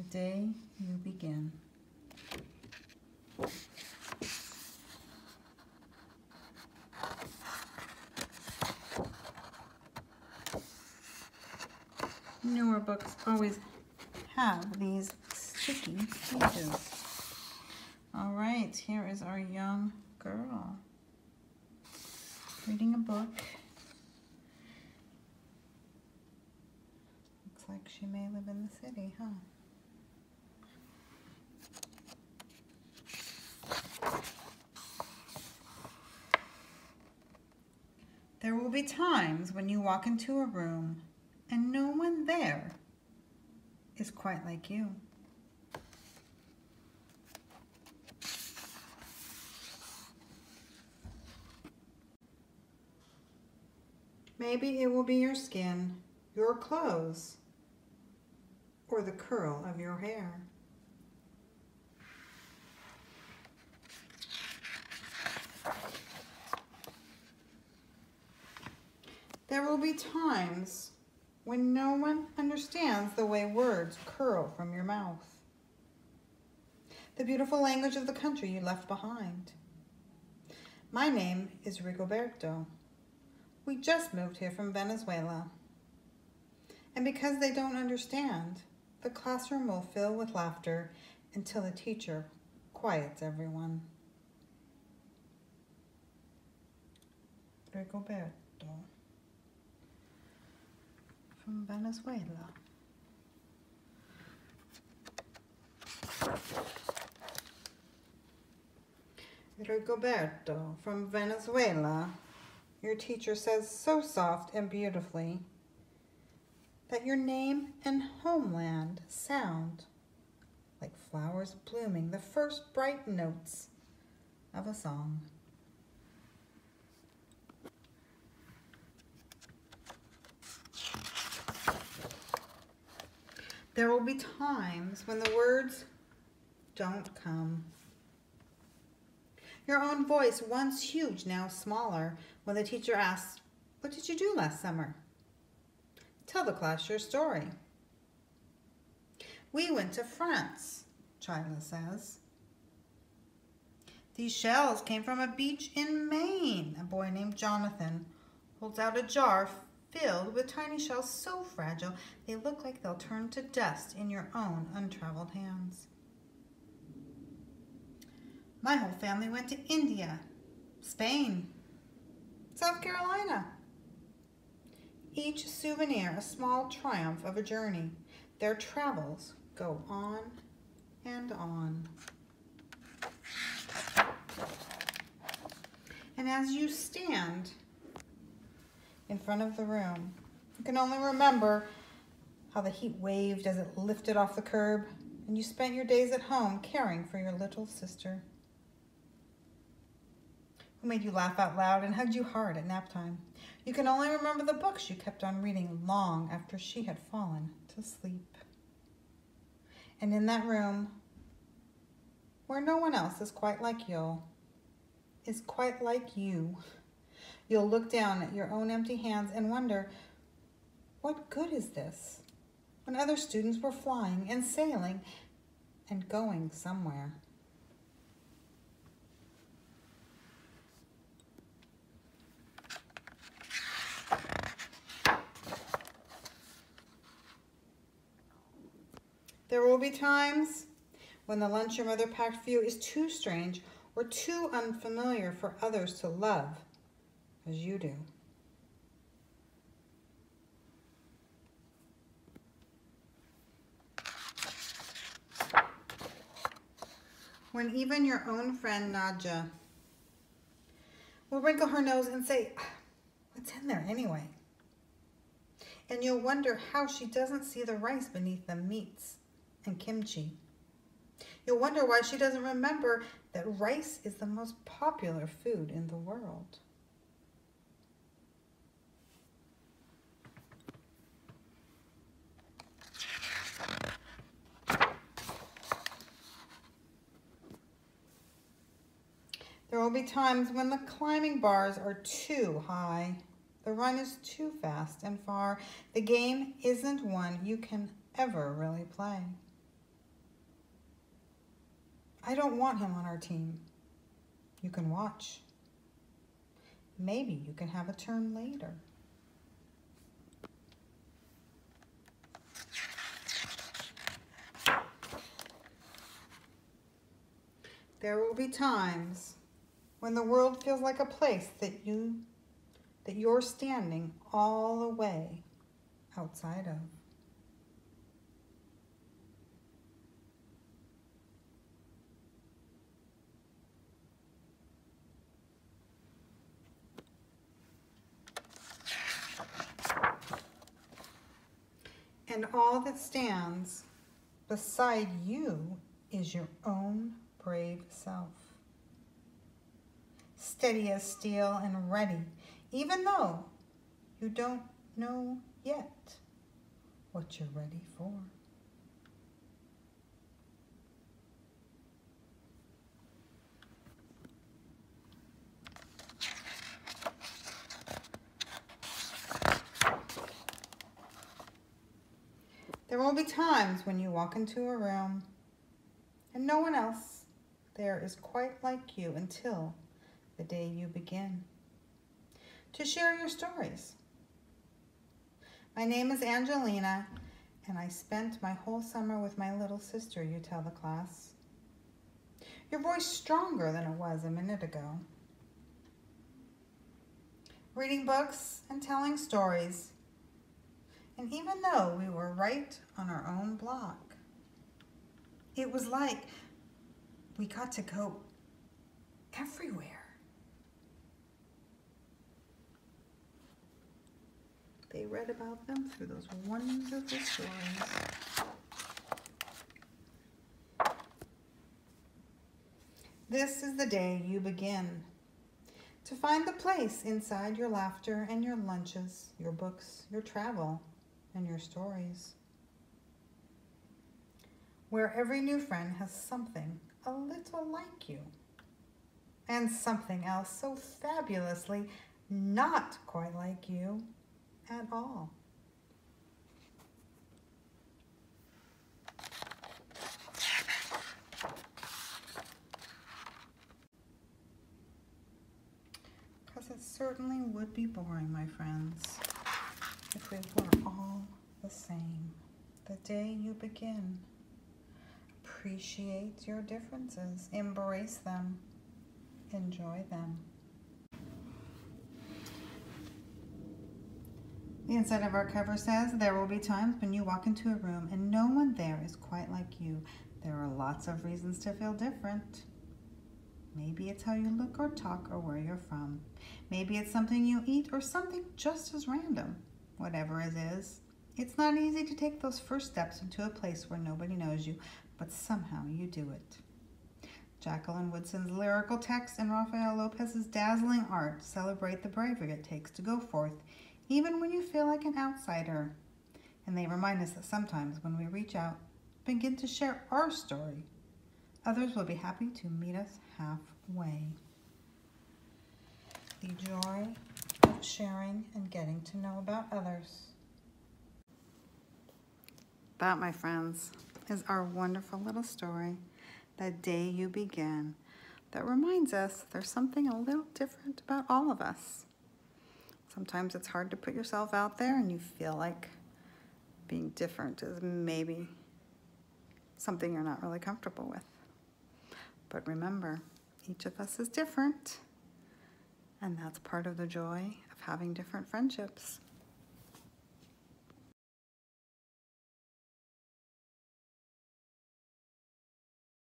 the day you begin. Newer books always have these sticky pages. All right, here is our young girl reading a book. Looks like she may live in the city, huh? There will be times when you walk into a room and no one there is quite like you. Maybe it will be your skin, your clothes, or the curl of your hair. There will be times when no one understands the way words curl from your mouth. The beautiful language of the country you left behind. My name is Rigoberto. We just moved here from Venezuela. And because they don't understand, the classroom will fill with laughter until the teacher quiets everyone. Rigoberto. From Venezuela. Rigoberto, from Venezuela. Your teacher says so soft and beautifully that your name and homeland sound like flowers blooming, the first bright notes of a song. There will be times when the words don't come. Your own voice, once huge, now smaller, when the teacher asks, "What did you do last summer?" Tell the class your story. "We went to France," Chyla says. "These shells came from a beach in Maine." A boy named Jonathan holds out a jar filled with tiny shells so fragile they look like they'll turn to dust in your own untraveled hands. "My whole family went to India, Spain, South Carolina." Each souvenir a small triumph of a journey. Their travels go on and on. And as you stand in front of the room, you can only remember how the heat waved as it lifted off the curb, and you spent your days at home caring for your little sister, who made you laugh out loud and hugged you hard at nap time. You can only remember the books you kept on reading long after she had fallen to sleep. And in that room, where no one else is quite like you, you'll look down at your own empty hands and wonder, what good is this when other students were flying and sailing and going somewhere? There will be times when the lunch your mother packed for you is too strange or too unfamiliar for others to love as you do. When even your own friend Nadja will wrinkle her nose and say, "What's in there anyway?" And you'll wonder how she doesn't see the rice beneath the meats and kimchi. You'll wonder why she doesn't remember that rice is the most popular food in the world. There will be times when the climbing bars are too high. The run is too fast and far. The game isn't one you can ever really play. I don't want him on our team. You can watch. Maybe you can have a turn later. There will be times when the world feels like a place that you're standing all the way outside of. And all that stands beside you is your own brave self. Steady as steel and ready, even though you don't know yet what you're ready for. There will be times when you walk into a room and no one else there is quite like you until the day you begin to share your stories. My name is Angelina, and I spent my whole summer with my little sister, you tell the class. Your voice stronger than it was a minute ago. Reading books and telling stories. And even though we were right on our own block, it was like we got to go everywhere. They read about them through those wonderful stories. This is the day you begin to find the place inside your laughter and your lunches, your books, your travel, and your stories, where every new friend has something a little like you, and something else so fabulously not quite like you at all. Because it certainly would be boring, my friends, if we were all the same. The day you begin, appreciate your differences, embrace them, enjoy them. The inside of our cover says, there will be times when you walk into a room and no one there is quite like you. There are lots of reasons to feel different. Maybe it's how you look or talk or where you're from. Maybe it's something you eat or something just as random. Whatever it is, it's not easy to take those first steps into a place where nobody knows you, but somehow you do it. Jacqueline Woodson's lyrical text and Rafael Lopez's dazzling art celebrate the bravery it takes to go forth, even when you feel like an outsider. And they remind us that sometimes when we reach out, begin to share our story, others will be happy to meet us halfway. The joy of sharing and getting to know about others. That, my friends, is our wonderful little story, The Day You Begin, that reminds us there's something a little different about all of us. Sometimes it's hard to put yourself out there and you feel like being different is maybe something you're not really comfortable with. But remember, each of us is different, and that's part of the joy of having different friendships.